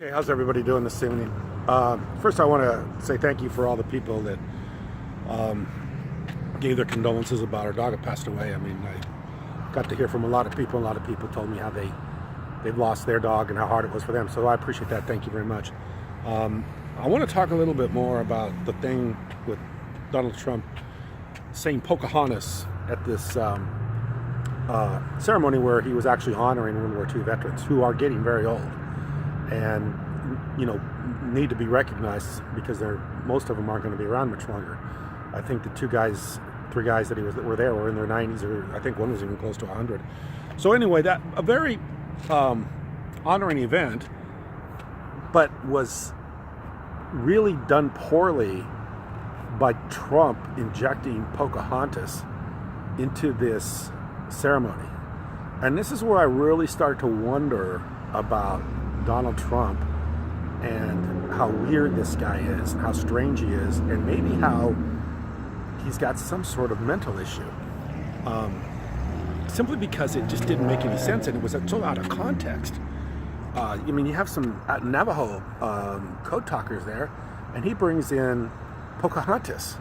Hey, how's everybody doing this evening? First, I want to say thank you for all the people that gave their condolences about our dog that passed away. I mean, I got to hear from a lot of people. A lot of people told me how they've lost their dog and how hard it was for them. So I appreciate that. Thank you very much. I want to talk a little bit more about the thing with Donald Trump saying Pocahontas at this ceremony where he was actually honoring World War II veterans who are getting very old and need to be recognized because most of them aren't going to be around much longer. I think the three guys that were there were in their 90s, or I think one was even close to 100. So anyway, that a very honoring event, but was really done poorly by Trump injecting Pocahontas into this ceremony. And this is where I really start to wonder about Donald Trump and how weird this guy is, and how strange he is, and maybe how he's got some sort of mental issue. Simply because it just didn't make any sense, and it was so out of context. You have some Navajo code talkers there, and he brings in Pocahontas,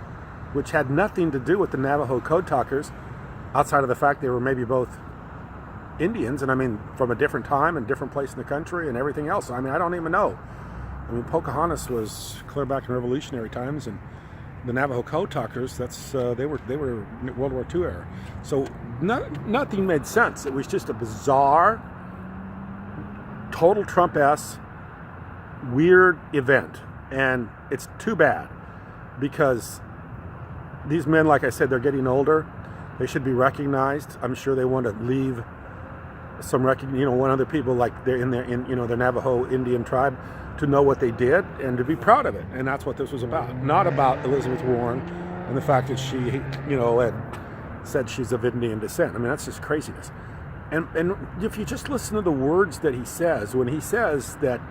which had nothing to do with the Navajo code talkers, outside of the fact they were maybe both Indians, and from a different time and different place in the country and everything else. I don't even know. Pocahontas was clear back in Revolutionary times, and the Navajo code talkers, they were World War II era. So nothing made sense. It was just a bizarre, total Trump-esque, weird event, and it's too bad because these men, like I said, they're getting older. They should be recognized. I'm sure they want to leave some one other people like they're in their Navajo Indian tribe to know what they did and to be proud of it. And that's what this was about. Not about Elizabeth Warren and the fact that she, had said she's of Indian descent. That's just craziness. And if you just listen to the words that he says, when he says that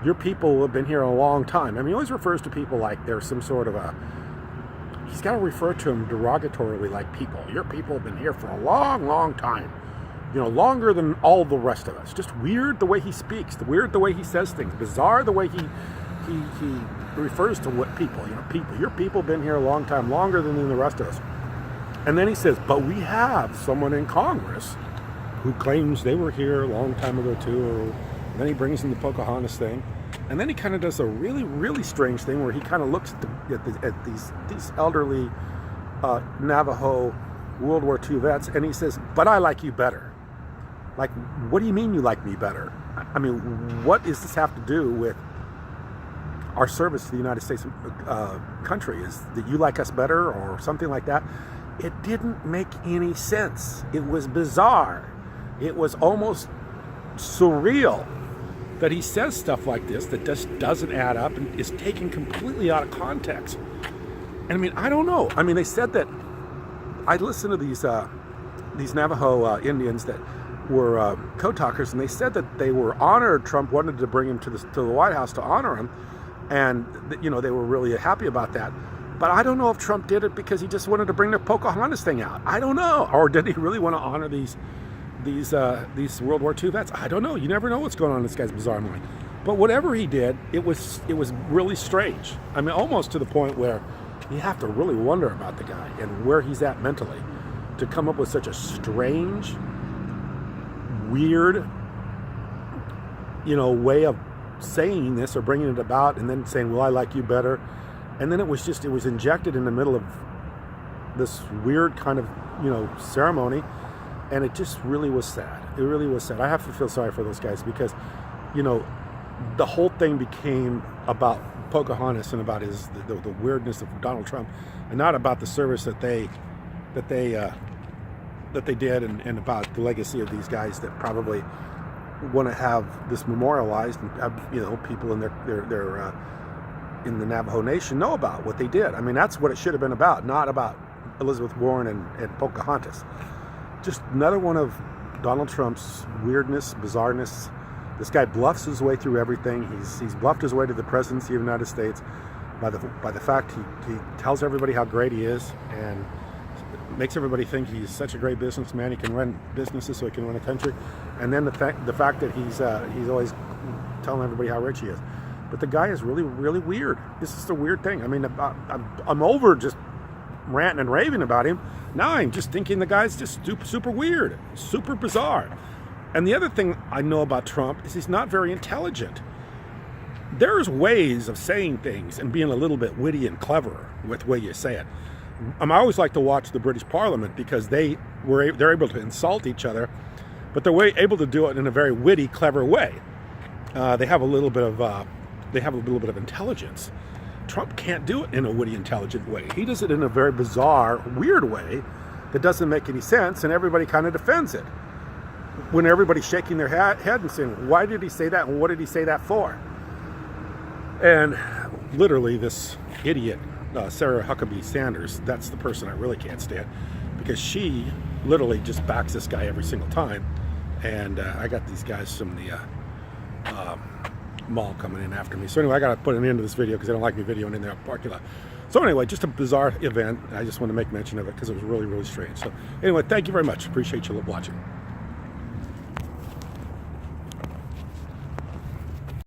your people have been here a long time, he always refers to people like they're some sort of he's got to refer to them derogatorily like people. Your people have been here for a long, long time. Longer than all the rest of us. Just weird the way he speaks, weird the way he says things, bizarre the way he refers to what people, your people have been here a long time, longer than the rest of us. And then he says, but we have someone in Congress who claims they were here a long time ago too. And then he brings in the Pocahontas thing. And then he kind of does a really, really strange thing where he kind of looks at these elderly Navajo World War II vets, and he says, but I like you better. Like, what do you mean you like me better? What does this have to do with our service to the United States country? Is that you like us better or something like that? It didn't make any sense. It was bizarre. It was almost surreal that he says stuff like this that just doesn't add up and is taken completely out of context. And I don't know. They said that I listened to these Navajo Indians that were code talkers, and they said that they were honored. Trump wanted to bring him to the White House to honor him, and they were really happy about that. But I don't know if Trump did it because he just wanted to bring the Pocahontas thing out. I don't know, or did he really want to honor these World War II vets? I don't know. You never know what's going on in this guy's bizarre mind. But whatever he did, it was really strange. Almost to the point where you have to really wonder about the guy and where he's at mentally to come up with such a strange, weird, way of saying this or bringing it about, and then saying, well, I like you better. And then it was injected in the middle of this weird kind of, ceremony. And it just really was sad. It really was sad. I have to feel sorry for those guys because, the whole thing became about Pocahontas and about the weirdness of Donald Trump, and not about the service that they did, and about the legacy of these guys that probably want to have this memorialized and have, people in their in the Navajo Nation know about what they did. That's what it should have been about, not about Elizabeth Warren and Pocahontas. Just another one of Donald Trump's weirdness, bizarreness. This guy bluffs his way through everything. He's bluffed his way to the presidency of the United States by the fact he tells everybody how great he is and makes everybody think he's such a great businessman. He can run businesses so he can run a country. And then the fact that he's always telling everybody how rich he is. But the guy is really, really weird. This is the weird thing. I mean, I'm over just ranting and raving about him. Now I'm just thinking the guy's just super weird, super bizarre. And the other thing I know about Trump is he's not very intelligent. There's ways of saying things and being a little bit witty and clever with the way you say it. I always like to watch the British Parliament because they're able to insult each other, but they're able to do it in a very witty, clever way. They have a little bit of intelligence. Trump can't do it in a witty, intelligent way. He does it in a very bizarre, weird way that doesn't make any sense, and everybody kind of defends it. When everybody's shaking their head and saying, why did he say that, and what did he say that for? And literally this idiot, Sarah Huckabee Sanders, that's the person I really can't stand, because she literally just backs this guy every single time. And I got these guys from the mall coming in after me. So anyway, I got to put an end to this video because they don't like me videoing in their parking lot. So anyway, just a bizarre event. I just want to make mention of it because it was really, really strange. So anyway, thank you very much. Appreciate you watching.